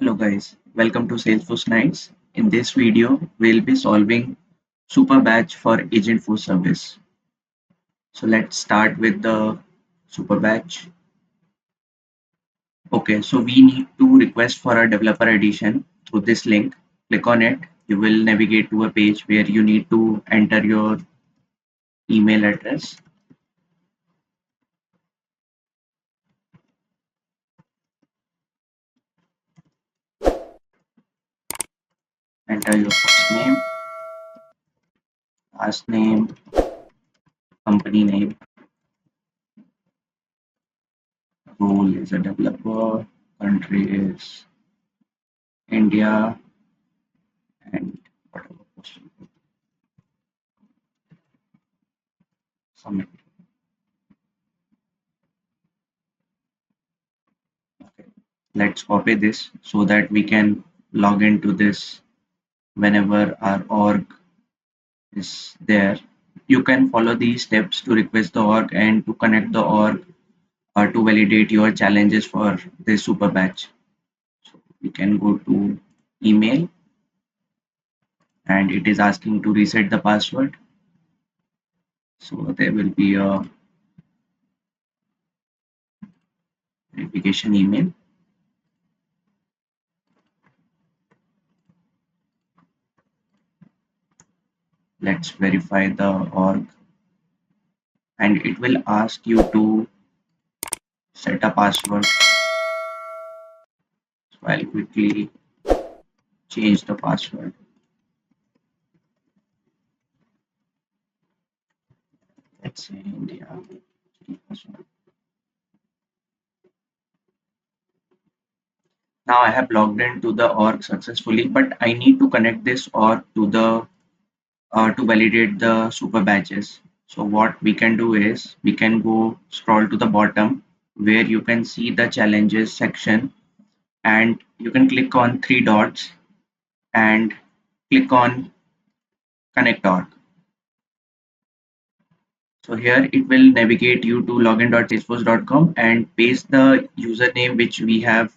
Hello guys, welcome to Salesforce Nights. In this video, we'll be solving Superbadge for Agentforce Service. So let's start with the Superbadge. Okay, so we need to request for a developer edition through this link. Click on it. You will navigate to a page where you need to enter your email address. Enter your first name, last name, company name, role is a developer, country is India, and whatever postal code. Submit. Okay. Let's copy this so that we can log into this whenever our org is there. You can follow these steps to request the org and to connect the org or to validate your challenges for this super batch. So we can go to email and it is asking to reset the password. So there will be a verification email. Let's verify the org and it will ask you to set a password. So I'll quickly change the password. Let's say India. Now I have logged into the org successfully, but I need to connect this org to the to validate the super badges. So what we can do is we can go scroll to the bottom where you can see the challenges section and you can click on three dots and click on connect org. So here it will navigate you to login.salesforce.com and paste the username which we have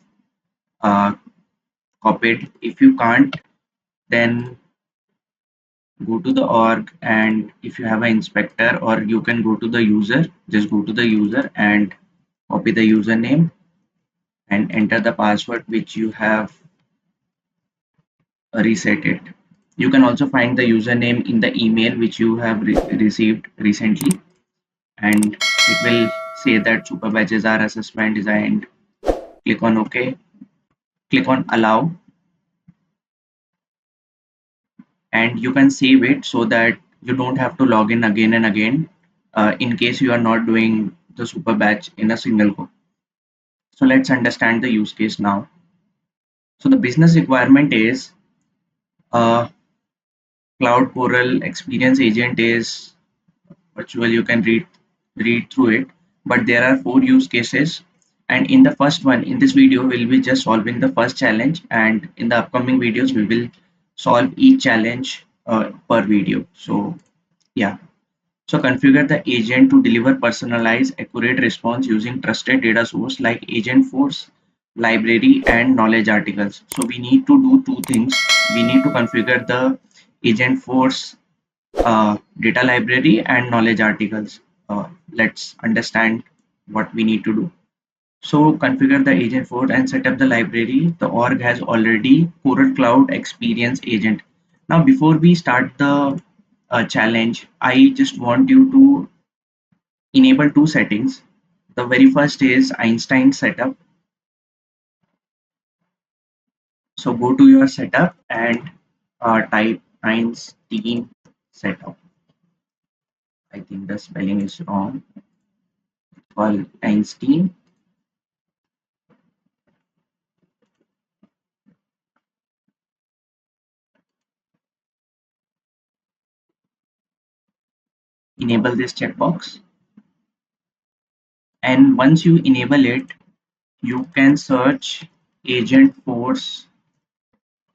uh, copied. If you can't, then go to the org, and if you have an inspector, or you can go to the user, just go to the user and copy the username and enter the password which you have reset it. You can also find the username in the email which you have received recently, and it will say that super badges are assessment designed. Click on OK, click on allow, and you can save it so that you don't have to log in again and again in case you are not doing the super batch in a single go. So let's understand the use case now. So the business requirement is Cloud Coral Experience Agent is virtual. You can read through it, but there are four use cases. And in the first one, in this video, we'll be just solving the first challenge, and in the upcoming videos, we will solve each challenge per video. So yeah. So configure the agent to deliver personalized, accurate response using trusted data source like Agentforce library and knowledge articles. So we need to do two things. We need to configure the Agentforce data library and knowledge articles. Let's understand what we need to do. So configure the Agentforce and set up the library. The org has already Coral Cloud Experience Agent. Now, before we start the challenge, I just want you to enable two settings. The very first is Einstein setup. So go to your setup and type Einstein setup. I think the spelling is wrong. It's called Einstein. Enable this checkbox. And once you enable it, you can search Agentforce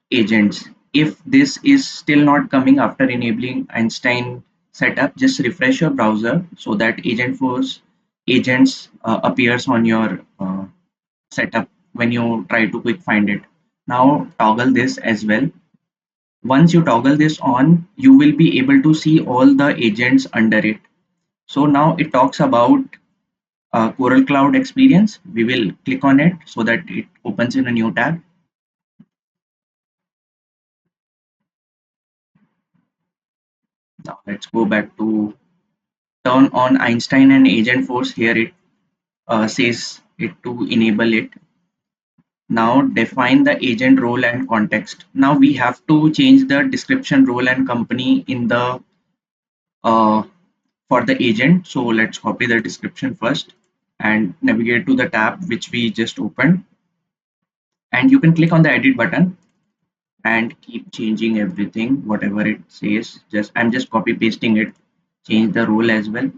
agents. If this is still not coming after enabling Einstein setup, just refresh your browser so that Agentforce agents appears on your setup when you try to quick find it. Now toggle this as well. Once you toggle this on, you will be able to see all the agents under it. So now it talks about Coral Cloud experience. We will click on it so that it opens in a new tab. Now let's go back to turn on Einstein and Agentforce. Here it says it to enable it. Now define the agent role and context. Now we have to change the description, role and company in the uh, for the agent. So let's copy the description first and navigate to the tab which we just opened, and you can click on the edit button and keep changing everything whatever it says. Just I'm just copy pasting it. Change the role as well.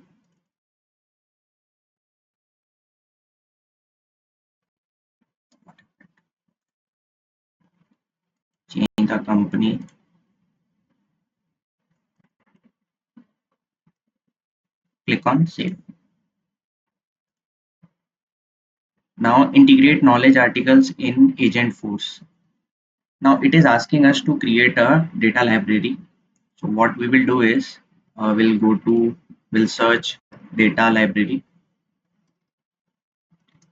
Change the company. Click on save. Now integrate knowledge articles in Agentforce. Now it is asking us to create a data library. So what we will do is we'll search data library.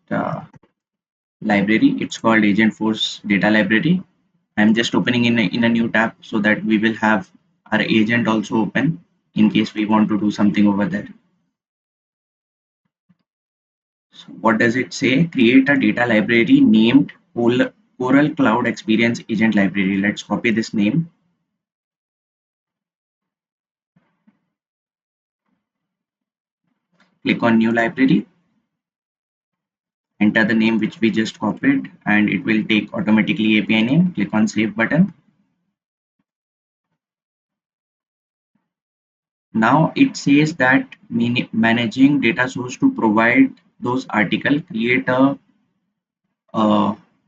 The library, it's called Agentforce data library. I'm just opening in a new tab so that we will have our agent also open in case we want to do something over there. So what does it say? Create a data library named Coral Cloud Experience Agent Library. Let's copy this name. Click on new library. Enter the name which we just copied and it will take automatically API name. Click on save button. Now it says that managing data source to provide those article, create a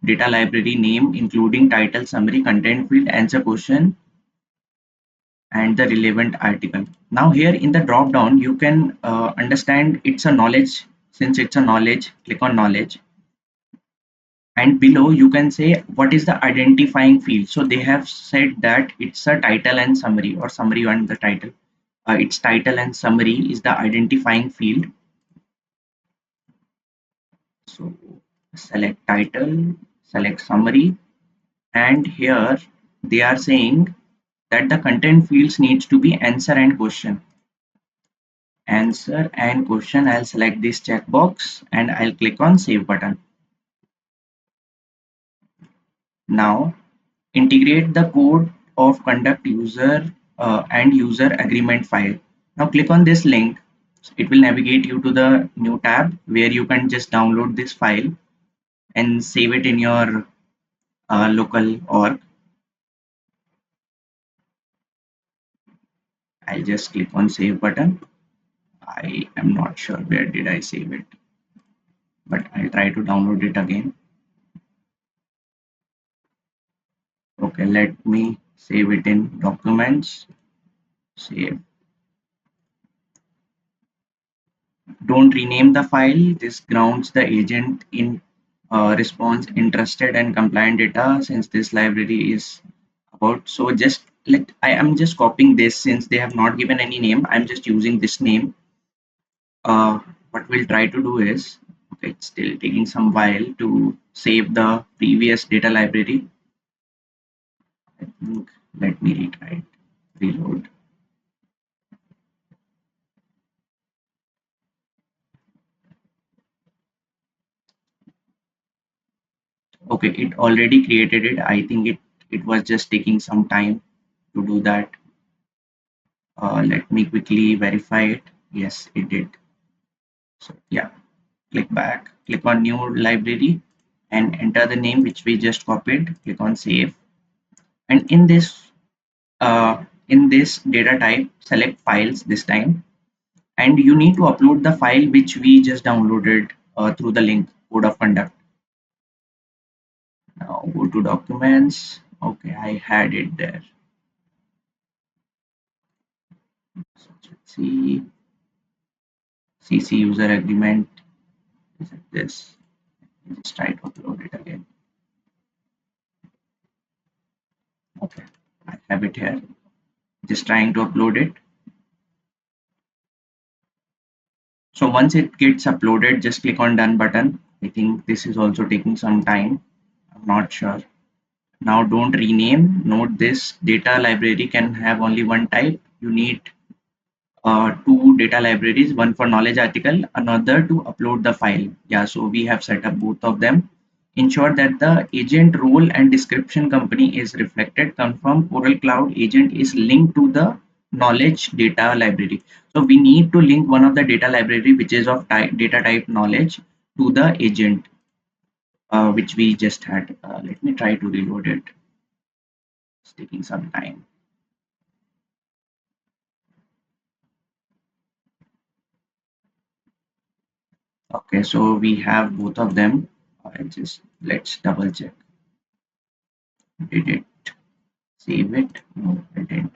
data library name including title, summary, content field, answer question, and the relevant article. Now here in the drop down, you can understand it's a knowledge. Since it's a knowledge, click on knowledge. And below you can say what is the identifying field. So they have said that it's a title and summary, or summary and the title. Its title and summary is the identifying field. So select title, select summary, and here they are saying that the content fields needs to be answer and question. Answer and question. I'll select this checkbox and I'll click on save button. Now integrate the code of conduct user and user agreement file. Now click on this link. It will navigate you to the new tab where you can just download this file and save it in your local org. I'll just click on save button. I am not sure where did I save it, but I'll try to download it again. Okay, let me save it in documents. Save. Don't rename the file. This grounds the agent in response interested and compliant data, since this library is about. So just I am just copying this since they have not given any name. I'm just using this name. What we'll try to do is, okay, it's still taking some while to save the previous data library. I think let me retry it. Reload. Okay, it already created it. I think it was just taking some time to do that. Let me quickly verify it. Yes, it did. So yeah, click back, click on new library and enter the name which we just copied. Click on save, and in this data type, select files this time, and you need to upload the file which we just downloaded through the link code of conduct. Now go to documents. Okay, I had it there. So let's see. CC user agreement. Is it this? Let's try to upload it again. Okay, I have it here. Just trying to upload it. So once it gets uploaded, just click on done button. I think this is also taking some time. I'm not sure. Now don't rename. Note this data library can have only one type. You need two data libraries, one for knowledge article, another to upload the file. Yeah, so we have set up both of them. Ensure that the agent role and description company is reflected. Confirm Coral Cloud agent is linked to the knowledge data library. So we need to link one of the data library which is of data type knowledge to the agent which we just had. Let me try to reload it. It's taking some time. Okay, so we have both of them. Just let's double check. Did it save it? No, it didn't.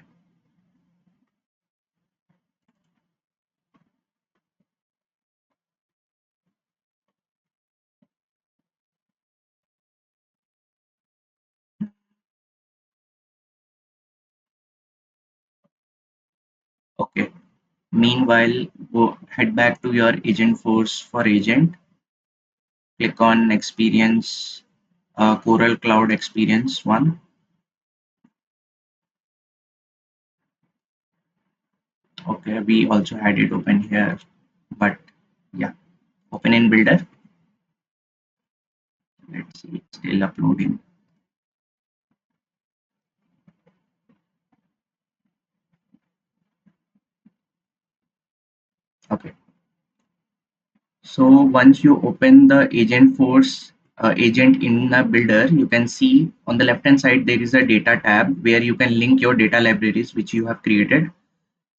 Okay. Meanwhile, go head back to your Agentforce for agent. Click on experience, Coral Cloud Experience one. Okay, we also had it open here, but yeah, open in Builder. Let's see, it's still uploading. Okay. So once you open the Agentforce agent in the builder, you can see on the left hand side there is a data tab where you can link your data libraries which you have created.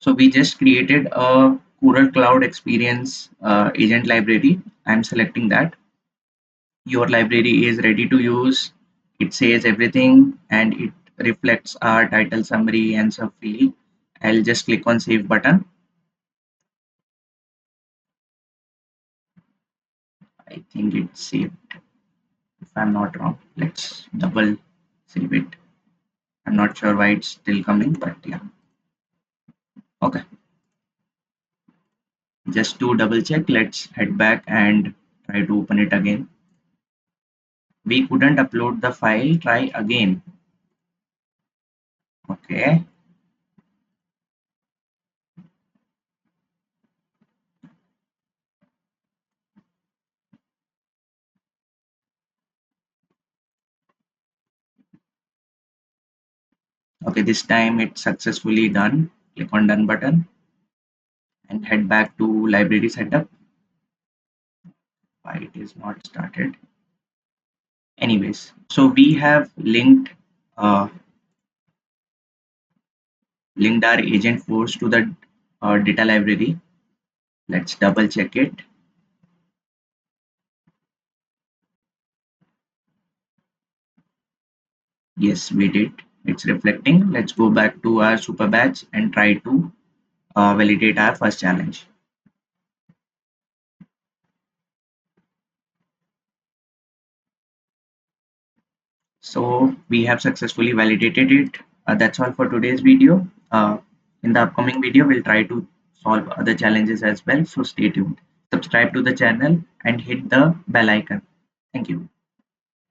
So we just created a Coral Cloud Experience agent library. I'm selecting that. Your library is ready to use. It says everything and it reflects our title, summary, and sub field. I'll just click on save button. I think it's saved if I'm not wrong. Let's double save it. I'm not sure why it's still coming, but yeah. Okay. Just to double check, let's head back and try to open it again. We couldn't upload the file. Try again. Okay. Okay, this time it's successfully done. Click on done button and head back to library setup. Why it is not started? Anyways, so we have linked our Agentforce to the data library. Let's double check it. Yes, we did. It's reflecting. Let's go back to our Superbadge and try to validate our first challenge. So we have successfully validated it. That's all for today's video. In the upcoming video, we'll try to solve other challenges as well. So stay tuned. Subscribe to the channel and hit the bell icon. Thank you.